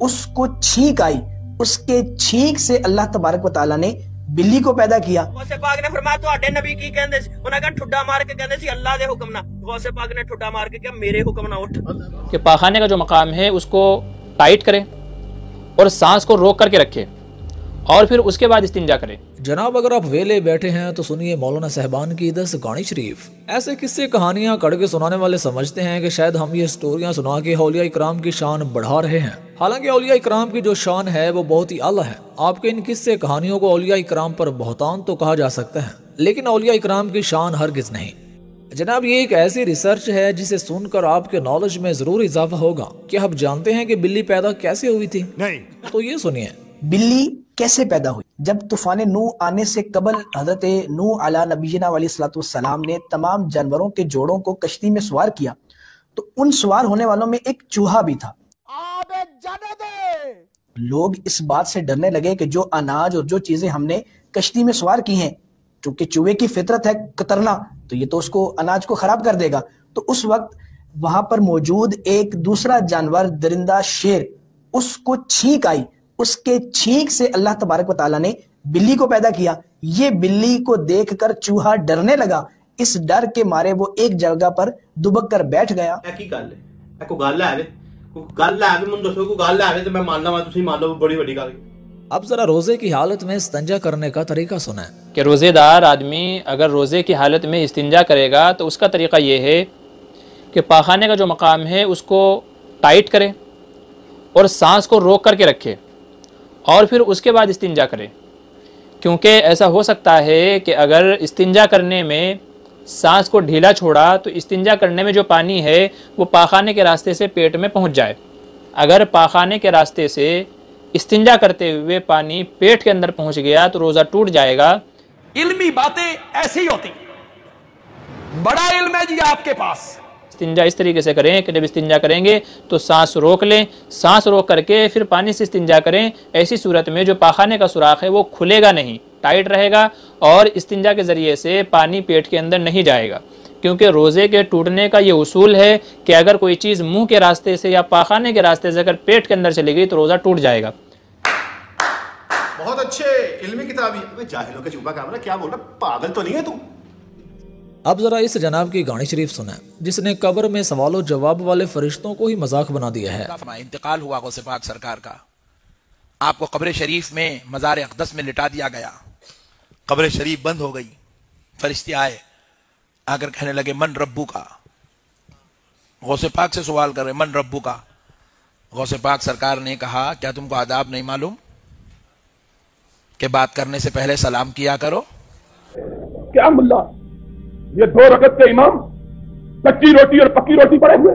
اس کو چھینک آئی، اس کے چھینک سے اللہ تبارک و تعالیٰ نے بلی کو پیدا کیا۔ غوث پاک نے فرمایا تواڈے نبی کی کہندے سی، انہاں کہا ٹھڈا مار کے کہندے سی اللہ دے حکم نہ، غوث پاک نے ٹھڈا مار کے کہا میرے حکم نہ اٹھ۔ کہ پاخانے کا جو مقام ہے اس کو ٹائٹ کرے اور سانس کو روک کر کے رکھے اور پھر اس کے بعد استنجا کرے۔ جناب اگر آپ ویلے بیٹھے ہیں تو سنیے مولانا صاحبان کی 10 گانی شریف۔ ایسے قصے کہانیاں کڑ کے سنانے والے سمجھتے ہیں کہ شاید ہم یہ سٹوریاں سنا کے اولیاء اکرام کی شان بڑھا رہے ہیں، حالانکہ اولیاء اکرام کی جو شان ہے وہ بہت ہی اعلیٰ ہے۔ آپ کے ان قصے کہانیوں کو اولیاء اکرام پر بہتان تو کہا جا سکتا ہے، لیکن اولیاء اکرام کی شان ہرگز نہیں۔ جناب یہ ایک ایسی ریسرچ ہے جسے سن کر آپ کے نالج میں ضرور اضافہ ہوگا۔ کیا آپ جانتے ہیں کہ بلی پیدا کیسے ہوئی تھی؟ نہیں تو یہ سنیے۔ بلی کیسے پیدا ہوئی؟ جب طوفان نوح آنے سے قبل حضرت نوح علیہ نبینا علیہ الصلوۃ والسلام نے تمام جانوروں کے جوڑوں کو کشتی میں سوار کیا تو ان سوار ہونے والوں میں ایک چوہا بھی تھا۔ لوگ اس بات سے ڈرنے لگے کہ جو اناج اور جو چیزیں ہم نے کشتی میں سوار کی ہیں، چونکہ چوہے کی فطرت ہے کترنا، تو یہ تو اس کو اناج کو خراب کر دے گا۔ تو اس وقت وہاں پر موجود ایک دوسرا جانور درندہ شیر، اس کو چھینک آئی، اس کے چھینک سے اللہ تبارک و تعالیٰ نے بلی کو پیدا کیا۔ یہ بلی کو دیکھ کر چوہا ڈرنے لگا، اس ڈر کے مارے وہ ایک جگہ پر دبک کر بیٹھ گیا۔ اب ذرا روزے کی حالت میں استنجا کرنے کا طریقہ سنیں کہ روزے دار آدمی اگر روزے کی حالت میں استنجا کرے گا تو اس کا طریقہ یہ ہے کہ پاخانے کا جو مقام ہے اس کو ٹائٹ کرے اور سانس کو روک کر کے رکھے اور پھر اس کے بعد استنجا کرے، کیونکہ ایسا ہو سکتا ہے کہ اگر استنجا کرنے میں سانس کو ڈھیلا چھوڑا تو استنجا کرنے میں جو پانی ہے وہ پاخانے کے راستے سے پیٹ میں پہنچ جائے۔ اگر پاخانے کے راستے سے استنجا کرتے ہوئے پانی پیٹ کے اندر پہنچ گیا تو روزہ ٹوٹ جائے گا۔ علمی باتیں ایسی ہوتی، بڑا علم ہے جی آپ کے پاس۔ استنجا اس طریقے سے کریں کہ جب استنجا کریں گے تو سانس روک لیں، سانس روک کر کے پھر پانی سے استنجا کریں۔ ایسی صورت میں جو پاخانے کا سوراخ ہے وہ کھلے گا نہیں، ٹائٹ رہے گا اور استنجا کے ذریعے سے پانی پیٹ کے اندر نہیں جائے گا، کیونکہ روزے کے ٹوٹنے کا یہ اصول ہے کہ اگر کوئی چیز منہ کے راستے سے یا پاخانے کے راستے سے اگر پیٹ کے اندر چلی گئی تو روزہ ٹوٹ جائے گا۔ بہت اچھے علمی کتابی، جاہلوں کا چوبا کامرا کیا بول رہا، پاگل تو نہیں ہے تو؟ اب ذرا اس جناب کی گانی شریف سنیں جس نے قبر میں سوال و جواب والے فرشتوں کو ہی مذاق بنا دیا ہے۔ انتقال ہوا غوث پاک سرکار کا، آپ کو قبر شریف میں مزار اقدس میں لٹا دیا گیا، قبر شریف بند ہو گئی، فرشتے آئے آ کر کہنے لگے من ربو کا، غوث پاک سے سوال کر رہے من ربو کا۔ غوث پاک سرکار نے کہا کیا تم کو آداب نہیں معلوم کہ بات کرنے سے پہلے سلام کیا کرو؟ کیا ملا یہ 2 رکعت کے امام کچی روٹی اور پکی روٹی پڑے ہوئے؟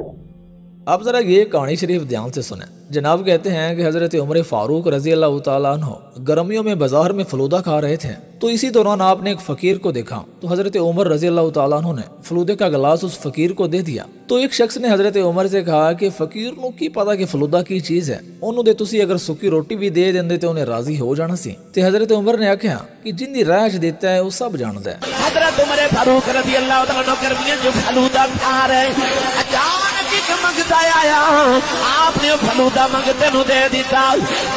اب ذرا یہ کہانی شریف دھیان سے سنیں۔ جناب کہتے ہیں کہ حضرت عمر فاروق رضی اللہ تعالیٰ عنہ گرمیوں میں بازار میں فلودہ کھا رہے تھے تو اسی دوران آپ نے ایک فقیر کو دیکھا تو حضرت عمر رضی اللہ تعالیٰ عنہ نے فلودے کا گلاس اس فقیر کو دے دیا۔ تو ایک شخص نے حضرت عمر سے کہا کہ فقیر نو کی پتا کہ فلودہ کی چیز ہے، انہوں نے تسی اگر سکی روٹی بھی دے دیں تو انہیں راضی ہو جانا سی۔ تو حضرت عمر نے کہا کہ جن دی رائج دیتا ہے وہ سب جانتا ہے۔ حضرت عمر فاروق رضی اللہ تعالیٰ عنہ گرمیاں جو فلودہ کھا رہے منگتا آیا، آپ نے فلودہ منگتے نو دے دیتا،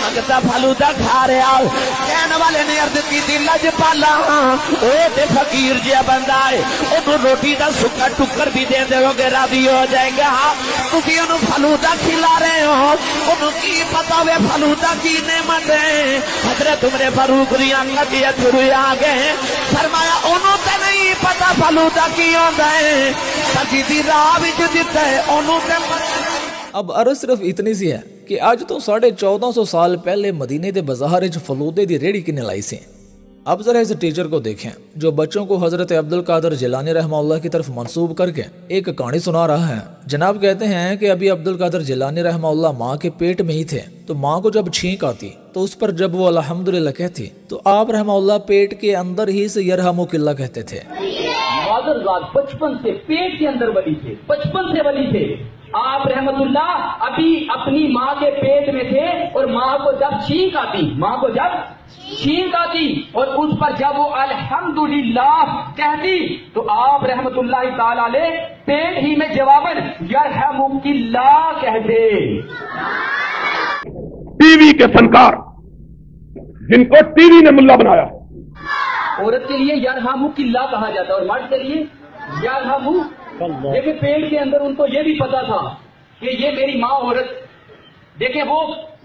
منگتا فلودہ کھا رہا، کہنے والے نے عرض کی تھی لج پالا اے تے فقیر جیا بندہ ہے، انہوں روٹی دا سکا ٹکر بھی دے دے گے راضی ہو جائے گا، تسی انہوں فلودہ کھلا رہے ہو، انہوں کی پتا وے فلودہ کی نعمت ہے۔ حضرت عمر فاروق دی آنکھاں دی اتھرو آ گئے، فرمایا انہوں تے نہیں پتا فلودہ کی ہوندا ہے، تاکہ دی راہ وچ دتا ہے انہوں تے۔ اب عرض صرف اتنی سی ہے کہ آج تو 1450 سال پہلے مدینے دے بازار وچ فلودے دی ریڑھی کنے لائی سی۔ اب ذرا اس ٹیچر کو دیکھیں جو بچوں کو حضرت عبد القادر جیلانی رحمہ اللہ کی طرف منسوب کر کے ایک کہانی سنا رہا ہے۔ جناب کہتے ہیں کہ ابھی عبد القادر جیلانی رحمہ اللہ ماں کے پیٹ میں ہی تھے تو ماں کو جب چھینک آتی تو اس پر جب وہ الحمدللہ کہتی تو آپ رحمہ اللہ پیٹ کے اندر ہی سے یرحمک اللہ کہتے تھے۔ بچپن سے پیٹ کے اندر ولی تھے، بچپن سے ولی تھے۔ آپ رحمت اللہ ابھی اپنی ماں کے پیٹ میں تھے اور ماں کو جب چھینک آتی اور اس پر جب وہ الحمدللہ کہتی تو آپ رحمت اللہ تعالی علیہ پیٹ ہی میں جواباً یرحمک اللہ کہتے۔ टीवी के फनकार जिनको टीवी ने मुल्ला बनाया है। औरत के लिए यरहमु किल्ला कहा जाता है और मर्द के लिए यरहमु। देखिए पेट के अंदर उनको ये भी पता था कि ये मेरी माँ औरत, देखें वो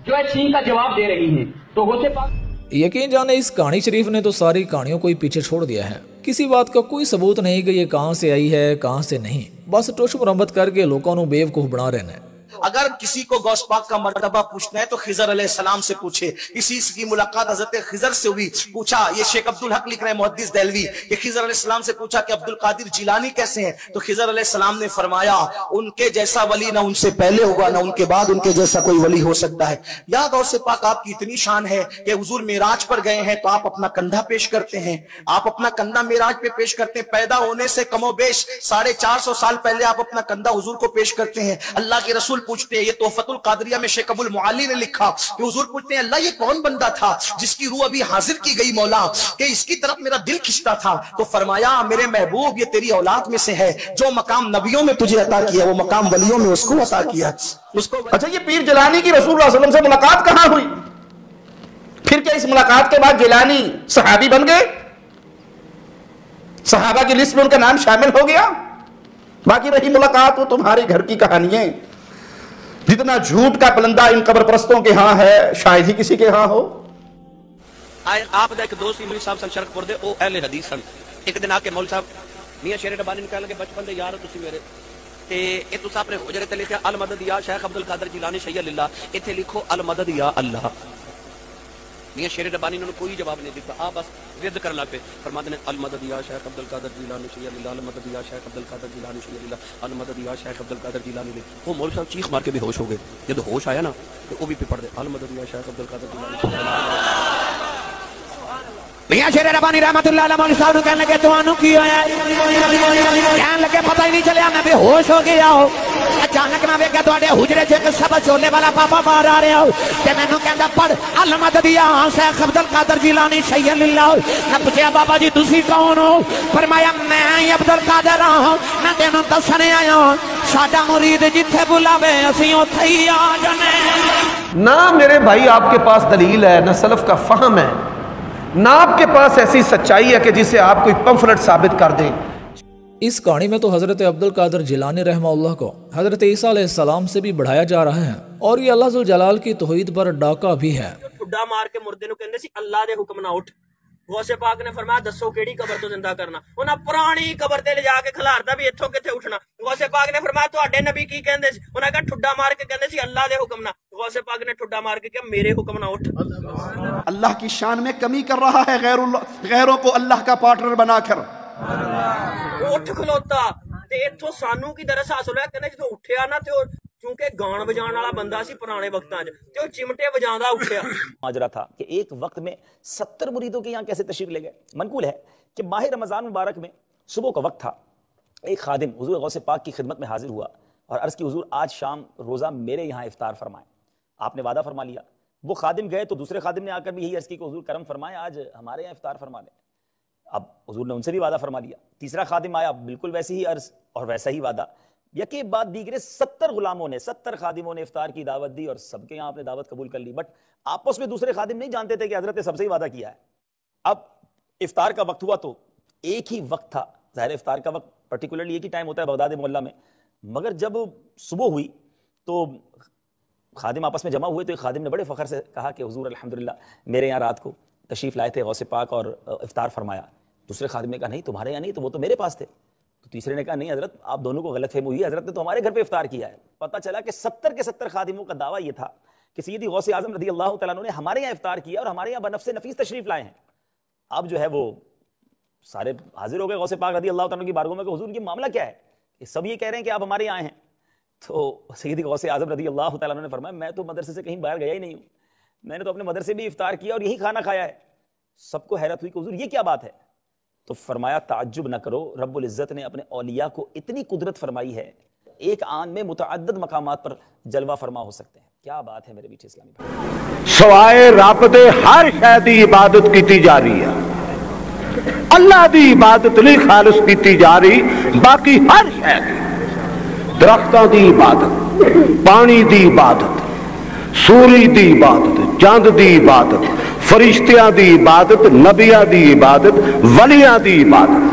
जो है छीन का जवाब दे रही है। तो होते पाक यकीन जाने इस कहानी शरीफ ने तो सारी कहानियों को ही पीछे छोड़ दिया है। किसी बात का कोई सबूत नहीं कि ये कहाँ से आई है कहाँ से नहीं, बस टोश मुरम्मत करके लोगों को बेवकूफ बना रहे हैं। अगर किसी को गौस पाक का मर्तबा पूछना है तो खिजर अलैहिस्सलाम से पूछे। इसी की मुलाकात हजरत खिजर से हुई। पूछा, ये शेख अब्दुल हक लिख रहे हैं मुहद्दिस देहलवी, कि खिजर अलैहिस्सलाम से पूछा कि अब्दुल कादिर जिलानी कैसे हैं, तो खिजर अलैहिस्सलाम ने फरमाया उनके जैसा वली ना उनसे पहले होगा ना उनके बाद उनके जैसा कोई वली हो सकता है। या गौस पाक आपकी इतनी शान है कि हुजूर मेराज पर गए हैं तो आप अपना कंधा पेश करते हैं, आप अपना कंधा मेराज पे पेश करते हैं। पैदा होने से कमोबेश 450 साल पहले आप अपना कंधा हुजूर को पेश करते हैं। अल्लाह के रसूल पूछते हैं, ये तोहफतुल कादरिया में शेख अबुल मुअल्ली ने लिखा कि हुजूर पूछते हैं अल्लाह ये कौन बंदा था जिसकी रूह अभी हाजिर की गई मौला, कि इसकी तरफ मेरा दिल खिंचता था। तो फरमाया मेरे महबूब ये तेरी औलाद में से है, जो मकाम नबियों में तुझे अता किया वो मकाम वलियों में उसको अता किया उसको। अच्छा, ये पीर जिलानी की रसूल सल्लल्लाहु अलैहि वसल्लम से मुलाकात कहां हुई? फिर क्या इस मुलाकात के बाद जिलानी सहाबी बन गए? सहाबा की लिस्ट में उनका नाम शामिल हो गया? बाकी रही मुलाकात वो तुम्हारे घर की कहानी है। जितना झूठ का पलंदा इन कब्र परस्तों के यहां है शायद ही किसी के यहां हो। आप एक दोस्त इमरी साहब सन शरकपुर दे ओ अहले हदीस सन। एक दिन आके मौल साहब मियां शेर रब्बानी ने कहने लगे बचपन दे यार तुसी मेरे ते ए तुस अपने हुजरे ते लिखया अल मदद या शेख अब्दुल कादिर जिलानी शैय्य लिल्लाह, इथे लिखो अल मदद या अल्लाह। मियां शेर रब्बानी ने कोई जवाब नहीं दिया, आप बस रिद करने लग पे। फरमाते ने अल मदद या शेख अब्दुल कादिर जिलानी शैय्य लिल्लाह, अल मदद या शेख अब्दुल कादिर जिलानी शैय्य लिल्लाह, अल मदद या शेख अब्दुल कादिर जिलानी। वो मौलवी साहब चीख मार के बेहोश हो गए। जब होश आया ना तो वो भी पढ़ दे अल मदद या शेख अब्दुल कादिर जिलानी। मियां शेर रब्बानी रहमतुल्लाह अलैह मौलवी साहब कहने लगे तुहानू की होया? कहने लगे पता ही नहीं चलिया, मैं बेहोश हो गया हूं। अचानक मैं वेख्या तुहाडे हुजरे च एक सबा चोले वाला पापा बाहर आ रहा ते मैनू कहंदा पढ़ अल मदद या शेख अब्दुल कादिर जिलानी शैय्य लिल्लाह। मैं पूछया बाबा जी तुसी कौन हो? फरमाया मैं अब्दुल कादिर हां, मैं तेनू दसने आया साडा मुरीद जिथे बुलावे असीं उत्थे ही आ जाने। ना मेरे भाई आपके पास दलील है, ना सलफ का फहम है, ना आपके पास ऐसी सच्चाई है कि जिसे आप कोई पंफलेट साबित कर दें। इस कहानी में तो हजरत अब्दुल कादिर जिलानी रहमतुल्लाह को हजरत ईसा अलैहिस्सलाम से भी बढ़ाया जा रहा है और ये अल्लाह जुल जलाल की तौहीद पर डाका भी है। ठुड्डा मार के मुर्दे नूं कहंदे सी अल्लाह दे हुक्म ना उठ। गौसे पाक ने फरमाया दसो केड़ी कबर तो जिंदा करना? उन्हां पुरानी कबर ते ले जाके खिलारदा भी इत्थों किथे उठना। गौसे पाक ने फरमाया तुहाडे नबी की कहंदे सी? उन्हां कहा ठुड्डा मार के कहंदे सी अल्लाह दे हुक्म ना। गौसे पाक ने ठुड्डा मार के कहा मेरे हुक्म ना उठ। अल्लाह की शान में कमी कर रहा है गैरों को अल्लाह का पार्टनर बनाकर। उठ खलोता ते इत्थों सानू की दरस हासिल होया, कहंदे जो उठिया ना ते क्योंकि गान बजाने वाला बंदा सी पुराने वक्तां च ते ओ चिमटे बजांदा उठिया। माजरा था कि एक वक्त में 70 मुरीदों के यहाँ कैसे तशरीफ ले गए। मनकूल है कि माह रमजान मुबारक में सुबह का वक्त था, एक खादिम हुजूर गौसे पाक की खिदमत में हाजिर हुआ और अर्ज की हुजूर आज शाम रोज़ा मेरे यहाँ इफ्तार फरमाएं। आपने वादा फरमा लिया। वो खादिम गए तो दूसरे खादिम ने आकर भी यही अर्ज की हुजूर करम फरमाएं, आज हमारे यहाँ इफ्तार फरमा लें। अब हुजूर ने उनसे भी वादा फरमा लिया। तीसरा खादिम आया, बिल्कुल वैसी ही अर्ज और वैसा ही वादा। यके बाद दीगरे 70 गुलामों ने 70 खादिमों ने इफ्तार की दावत दी और सबके यहाँ आपने दावत कबूल कर ली। बट आपस में दूसरे खादिम नहीं जानते थे कि हजरत ने सबसे ही वादा किया है। अब इफ्तार का वक्त हुआ तो एक ही वक्त था, ज़ाहिर इफ्तार का वक्त पर्टिकुलरली एक ही टाइम होता है बगदाद मोहल्ला में। मगर जब सुबह हुई तो खादिम आपस में जमा हुए तो एक खादिम ने बड़े फ़ख्र से कहा कि हुजूर अल्हम्दुलिल्लाह मेरे यहाँ रात को तशरीफ़ लाए थे गौसे पाक और इफ्तार फरमाया। दूसरे खादिम ने कहा नहीं तुम्हारे यहाँ नहीं, तो वो तो मेरे पास थे। तो तीसरे ने कहा नहीं हजरत आप दोनों को गलतफहमी हुई, हजरत ने तो हमारे घर पे इफ्तार किया है। पता चला कि 70 के 70 खादिमों का दावा यह था कि सैयदी गौसे आज़म रज़ी अल्लाह तआला अन्हु ने हमारे यहाँ इफ्तार किया और हमारे यहाँ बनफ़्से नफीस तशरीफ़ लाए हैं। अब जो है वो सारे हाजिर हो गए गौसे पाक रज़ी अल्लाह तआला अन्हु की बारगाह में कि हुजूर ये मामला क्या है, ये सब ये कह रहे हैं कि आप हमारे यहाँ आए हैं। तो सैयदी गौसे आज़म रज़ी अल्लाह तआला अन्हु ने फरमाया मैं तो मदरसे से कहीं बाहर गया ही नहीं हूँ, मैंने तो अपने मदरसे भी इफ्तार किया और यही खाना खाया है। सबको हैरत हुई कि हुजूर ये क्या बात है। तो फरमाया ताज्जुब न करो, रब्बुल इज्जत ने अपने औलिया को इतनी कुदरत फरमाई है, एक आन में मुतअद्दिद मकामात पर जलवा फरमा हो सकते हैं। क्या बात है मेरे बीच इस्लामी भाई। सवाए रब दे हर शै दी इबादत की जा रही है, अल्लाह दी इबादत नहीं खालिस की जा रही। बाकी हर शै दी, दरख्तां दी इबादत, पानी दी इबादत, سورج دی عبادت، چاند دی عبادت، فرشتیاں دی عبادت، نبیاں دی عبادت، ولیاں دی عبادت،